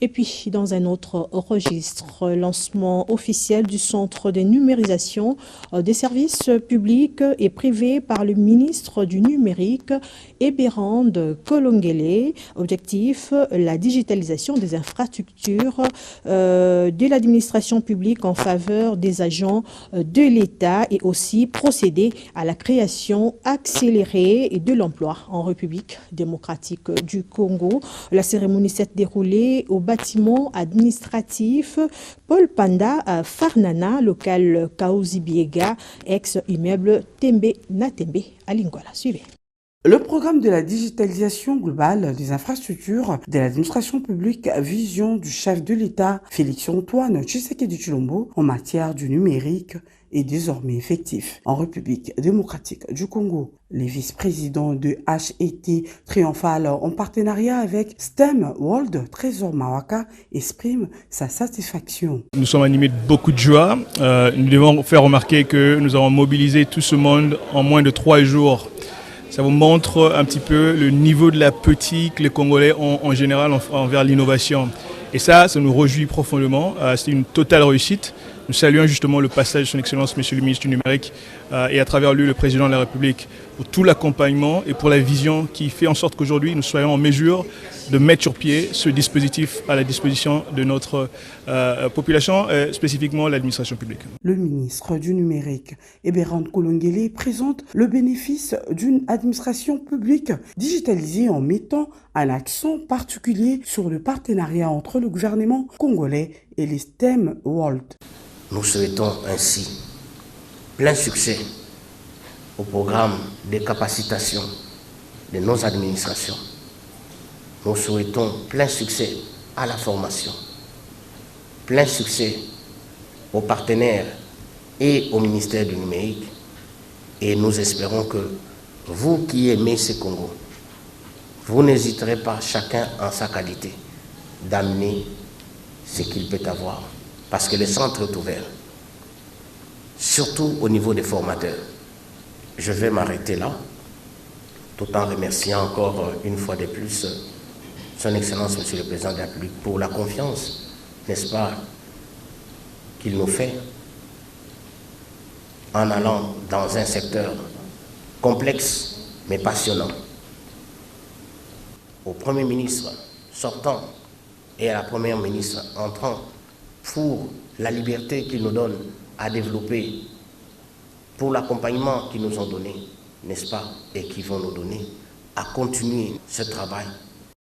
Et puis, dans un autre registre, lancement officiel du centre de numérisation des services publics et privés par le ministre du numérique, Eberhard Kolongele. Objectif, la digitalisation des infrastructures de l'administration publique en faveur des agents de l'État et aussi procéder à la création accélérée de l'emploi en République démocratique du Congo. La cérémonie s'est déroulée au bâtiment administratif Paul Panda à Farnana, local Kaouzi Biega, ex-immeuble Tembe Natembe à Lingwala. Suivez. Le programme de la digitalisation globale des infrastructures de l'administration publique, vision du chef de l'État Félix-Antoine Tshisekedi Tshilombo en matière du numérique, est désormais effectif en République démocratique du Congo. Les vice-présidents de HET Triomphal en partenariat avec STEM World, Trésor Mawaka, expriment sa satisfaction. Nous sommes animés de beaucoup de joie. Nous devons faire remarquer que nous avons mobilisé tout ce monde en moins de 3 jours. Ça vous montre un petit peu le niveau de l'appétit que les Congolais ont en général envers l'innovation. Et ça nous réjouit profondément. C'est une totale réussite. Nous saluons justement le passage de son Excellence, Monsieur le ministre du Numérique, et à travers lui, le Président de la République, pour tout l'accompagnement et pour la vision qui fait en sorte qu'aujourd'hui, nous soyons en mesure de mettre sur pied ce dispositif à la disposition de notre population, spécifiquement l'administration publique. Le ministre du Numérique, Eberhard Kolongele, présente le bénéfice d'une administration publique digitalisée en mettant un accent particulier sur le partenariat entre le gouvernement congolais et les STEM World. Nous souhaitons ainsi plein succès au programme de capacitation de nos administrations. Nous souhaitons plein succès à la formation, plein succès aux partenaires et au ministère du Numérique. Et nous espérons que vous qui aimez ce Congo, vous n'hésiterez pas, chacun en sa qualité, d'amener ce qu'il peut avoir. Parce que le centre est ouvert, surtout au niveau des formateurs. Je vais m'arrêter là, tout en remerciant encore une fois de plus son Excellence, Monsieur le Président de la République, pour la confiance, n'est-ce pas, qu'il nous fait en allant dans un secteur complexe mais passionnant. Au Premier ministre sortant et à la Première ministre entrant, pour la liberté qu'ils nous donnent à développer, pour l'accompagnement qu'ils nous ont donné, n'est-ce pas, et qu'ils vont nous donner, à continuer ce travail.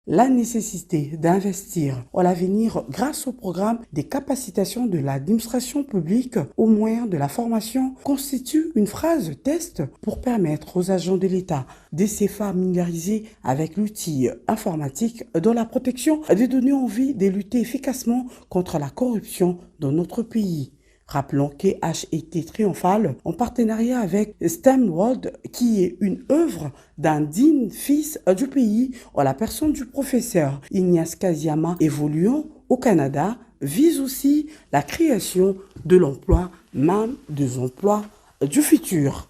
La nécessité d'investir en l'avenir grâce au programme des capacitations de l'administration publique au moyen de la formation constitue une phrase test pour permettre aux agents de l'État de se familiariser avec l'outil informatique dans la protection des données en vue de lutter efficacement contre la corruption dans notre pays. Rappelons que HET Triomphal, en partenariat avec STEM World, qui est une œuvre d'un digne fils du pays, en la personne du professeur Ignace Kaziama, évoluant au Canada, vise aussi la création de l'emploi, même des emplois du futur.